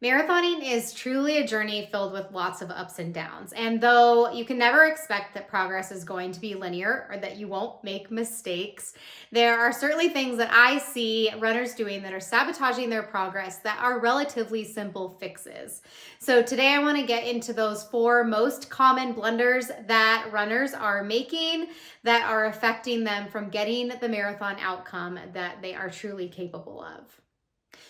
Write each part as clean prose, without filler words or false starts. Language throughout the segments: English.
Marathoning is truly a journey filled with lots of ups and downs. And though you can never expect that progress is going to be linear or that you won't make mistakes, there are certainly things that I see runners doing that are sabotaging their progress that are relatively simple fixes. So today I want to get into those 4 most common blunders that runners are making that are affecting them from getting the marathon outcome that they are truly capable of.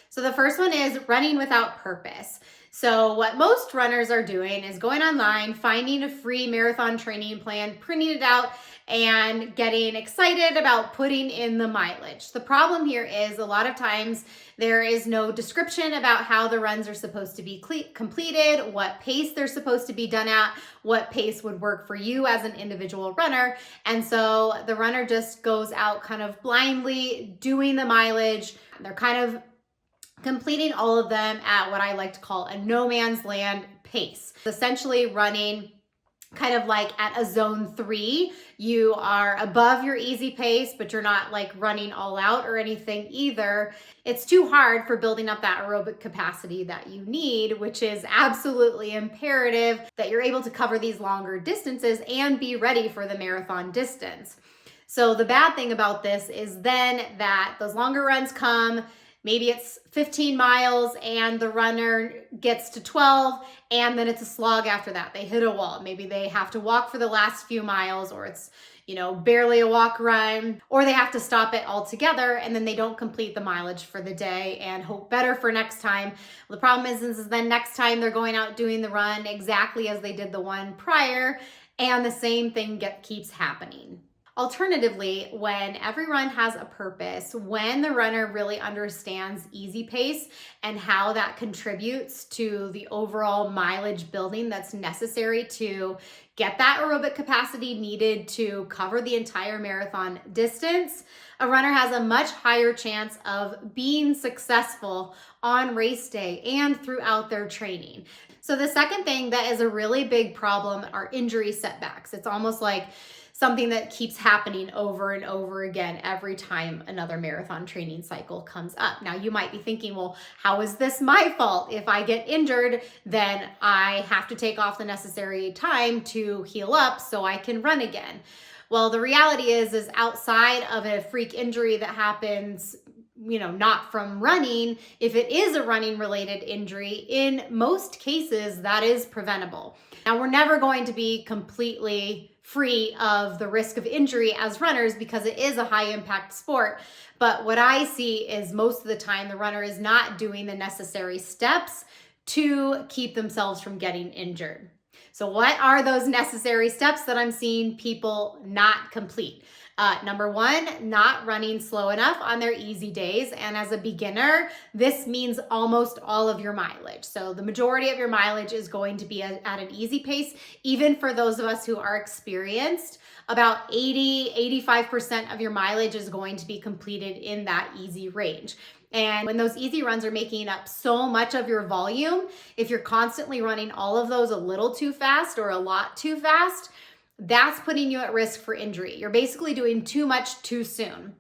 So the first one is running without purpose. So what most runners are doing is going online, finding a free marathon training plan, printing it out, and getting excited about putting in the mileage. The problem here is a lot of times there is no description about how the runs are supposed to be completed, what pace they're supposed to be done at, what pace would work for you as an individual runner. And so the runner just goes out kind of blindly doing the mileage. They're kind of completing all of them at what I like to call a no man's land pace. Essentially running kind of like at a zone 3. You are above your easy pace, but you're not like running all out or anything either. It's too hard for building up that aerobic capacity that you need, which is absolutely imperative that you're able to cover these longer distances and be ready for the marathon distance. So the bad thing about this is then that those longer runs come. Maybe it's 15 miles and the runner gets to 12 and then it's a slog after that. They hit a wall. Maybe they have to walk for the last few miles, or it's, barely a walk run, or they have to stop it altogether and then they don't complete the mileage for the day and hope better for next time. Well, the problem is then next time they're going out doing the run exactly as they did the one prior, and the same thing keeps happening. Alternatively, when every run has a purpose, when the runner really understands easy pace and how that contributes to the overall mileage building that's necessary to get that aerobic capacity needed to cover the entire marathon distance, a runner has a much higher chance of being successful on race day and throughout their training. So the second thing that is a really big problem are injury setbacks. It's almost like something that keeps happening over and over again every time another marathon training cycle comes up. Now, you might be thinking, well, how is this my fault? If I get injured, then I have to take off the necessary time to heal up so I can run again. Well, the reality is outside of a freak injury that happens not from running, if it is a running related injury, in most cases that is preventable. Now, we're never going to be completely free of the risk of injury as runners because it is a high impact sport. But what I see is most of the time the runner is not doing the necessary steps to keep themselves from getting injured. So what are those necessary steps that I'm seeing people not complete? Number 1, not running slow enough on their easy days. And as a beginner, this means almost all of your mileage. So the majority of your mileage is going to be at an easy pace. Even for those of us who are experienced, about 85% of your mileage is going to be completed in that easy range. And when those easy runs are making up so much of your volume, if you're constantly running all of those a little too fast or a lot too fast, that's putting you at risk for injury. You're basically doing too much too soon.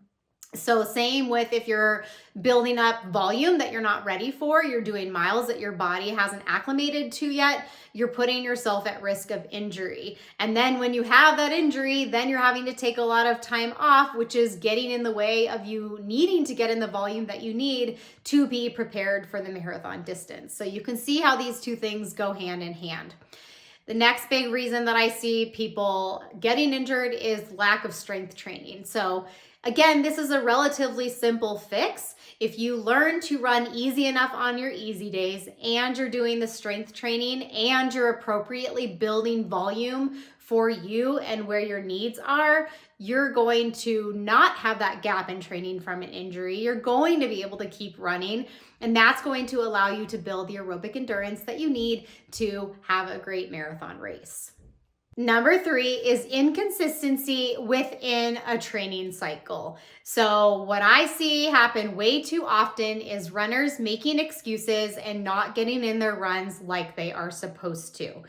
So same with if you're building up volume that you're not ready for, you're doing miles that your body hasn't acclimated to yet, you're putting yourself at risk of injury. And then when you have that injury, then you're having to take a lot of time off, which is getting in the way of you needing to get in the volume that you need to be prepared for the marathon distance. So you can see how these two things go hand in hand. The next big reason that I see people getting injured is lack of strength training. So again, this is a relatively simple fix. If you learn to run easy enough on your easy days and you're doing the strength training and you're appropriately building volume for you and where your needs are, you're going to not have that gap in training from an injury. You're going to be able to keep running, and that's going to allow you to build the aerobic endurance that you need to have a great marathon race. Number 3 is inconsistency within a training cycle. So what I see happen way too often is runners making excuses and not getting in their runs like they are supposed to.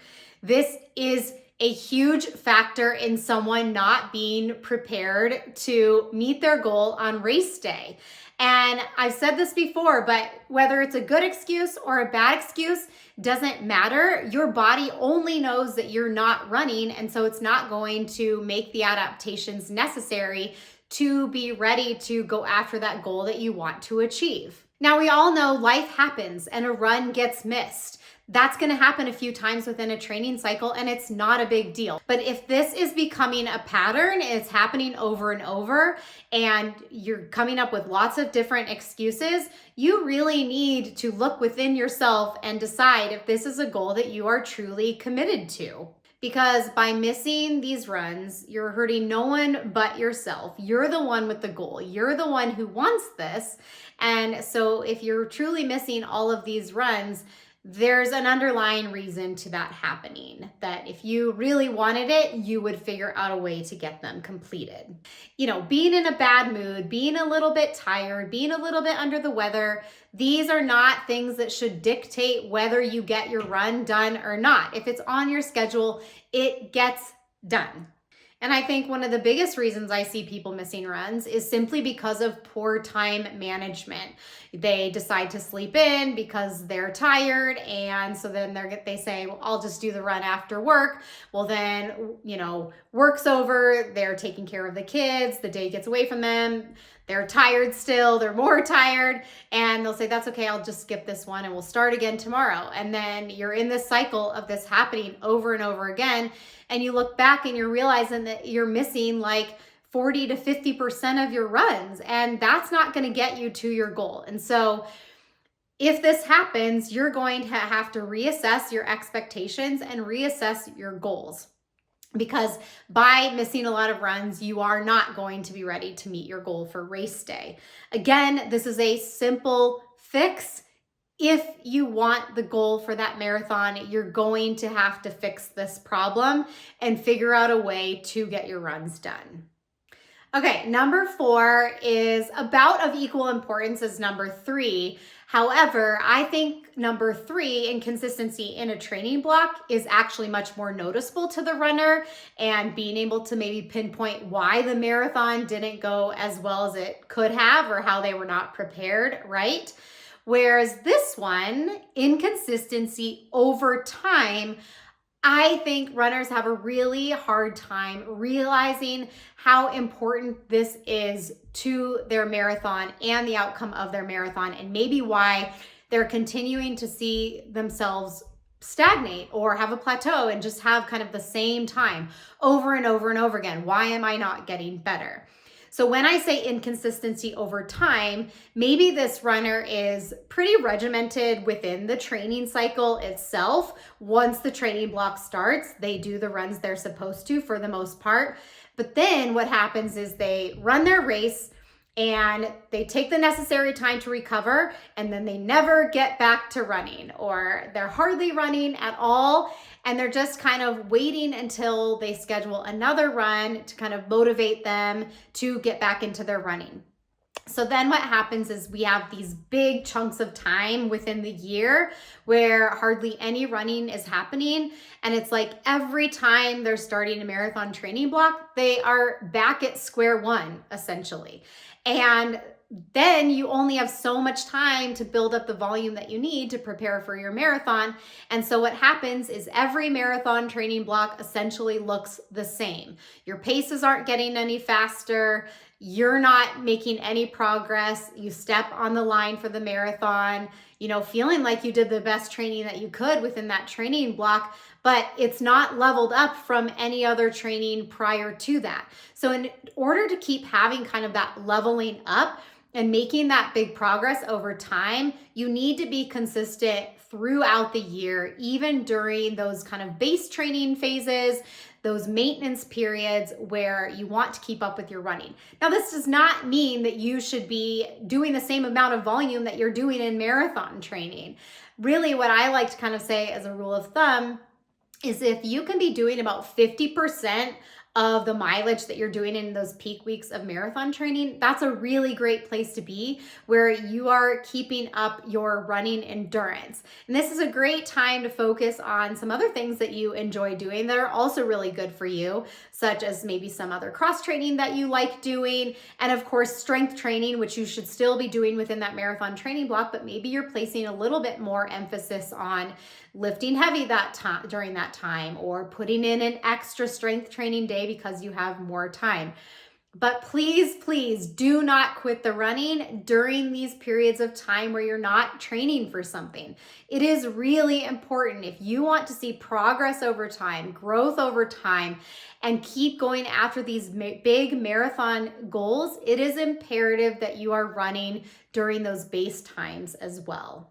This is a huge factor in someone not being prepared to meet their goal on race day. And I've said this before, but whether it's a good excuse or a bad excuse doesn't matter. Your body only knows that you're not running, and so it's not going to make the adaptations necessary to be ready to go after that goal that you want to achieve. Now, we all know life happens and a run gets missed. That's going to happen a few times within a training cycle, and it's not a big deal. But if this is becoming a pattern, it's happening over and over, and you're coming up with lots of different excuses, you really need to look within yourself and decide if this is a goal that you are truly committed to. Because by missing these runs, you're hurting no one but yourself. You're the one with the goal. You're the one who wants this. And so if you're truly missing all of these runs, there's an underlying reason to that happening, that if you really wanted it, you would figure out a way to get them completed. You know, being in a bad mood, being a little bit tired, being a little bit under the weather, these are not things that should dictate whether you get your run done or not. If it's on your schedule, it gets done. And I think one of the biggest reasons I see people missing runs is simply because of poor time management. They decide to sleep in because they're tired, and so then they say, well, I'll just do the run after work. Well, then, you know, work's over, they're taking care of the kids, the day gets away from them, they're tired still, they're more tired, and they'll say, that's okay, I'll just skip this one and we'll start again tomorrow. And then you're in this cycle of this happening over and over again, and you look back and you're realizing that you're missing like 40 to 50% of your runs, and that's not going to get you to your goal. And so if this happens, you're going to have to reassess your expectations and reassess your goals. Because by missing a lot of runs, you are not going to be ready to meet your goal for race day. Again, this is a simple fix. If you want the goal for that marathon, you're going to have to fix this problem and figure out a way to get your runs done. Okay, number 4 is about of equal importance as number 3. However, I think number 3, inconsistency in a training block, is actually much more noticeable to the runner, and being able to maybe pinpoint why the marathon didn't go as well as it could have, or how they were not prepared, right? Whereas this one, inconsistency over time, I think runners have a really hard time realizing how important this is to their marathon and the outcome of their marathon, and maybe why they're continuing to see themselves stagnate or have a plateau and just have kind of the same time over and over and over again. Why am I not getting better? So when I say inconsistency over time, maybe this runner is pretty regimented within the training cycle itself. Once the training block starts, they do the runs they're supposed to for the most part. But then what happens is they run their race and they take the necessary time to recover, and then they never get back to running, or they're hardly running at all, and they're just kind of waiting until they schedule another run to kind of motivate them to get back into their running. So then what happens is we have these big chunks of time within the year where hardly any running is happening. And it's like every time they're starting a marathon training block, they are back at square one, essentially. And then you only have so much time to build up the volume that you need to prepare for your marathon. And so what happens is every marathon training block essentially looks the same. Your paces aren't getting any faster. You're not making any progress. You step on the line for the marathon, feeling like you did the best training that you could within that training block, but it's not leveled up from any other training prior to that. So in order to keep having kind of that leveling up and making that big progress over time, you need to be consistent throughout the year, even during those kind of base training phases, those maintenance periods where you want to keep up with your running. Now, this does not mean that you should be doing the same amount of volume that you're doing in marathon training. Really, what I like to kind of say as a rule of thumb is if you can be doing about 50% of the mileage that you're doing in those peak weeks of marathon training, that's a really great place to be where you are keeping up your running endurance. And this is a great time to focus on some other things that you enjoy doing that are also really good for you, such as maybe some other cross training that you like doing, and of course, strength training, which you should still be doing within that marathon training block, but maybe you're placing a little bit more emphasis on lifting heavy that time during that time, or putting in an extra strength training day because you have more time. But please, please do not quit the running during these periods of time where you're not training for something. It is really important if you want to see progress over time, growth over time, and keep going after these big marathon goals. It is imperative that you are running during those base times as well.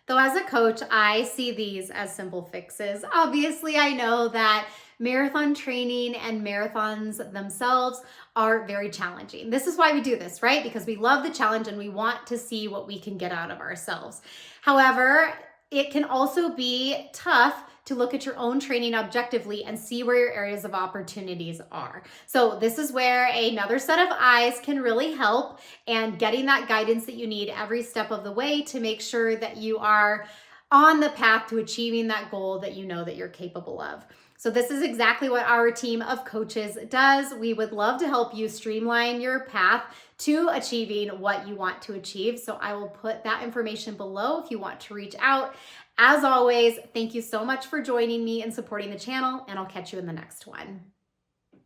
Though as a coach, I see these as simple fixes. Obviously, I know that marathon training and marathons themselves are very challenging. This is why we do this, right? Because we love the challenge and we want to see what we can get out of ourselves. However, it can also be tough to look at your own training objectively and see where your areas of opportunities are. So this is where another set of eyes can really help, and getting that guidance that you need every step of the way to make sure that you are on the path to achieving that goal that you know that you're capable of. So this is exactly what our team of coaches does. We would love to help you streamline your path to achieving what you want to achieve. So I will put that information below if you want to reach out. As always, thank you so much for joining me and supporting the channel, and I'll catch you in the next one.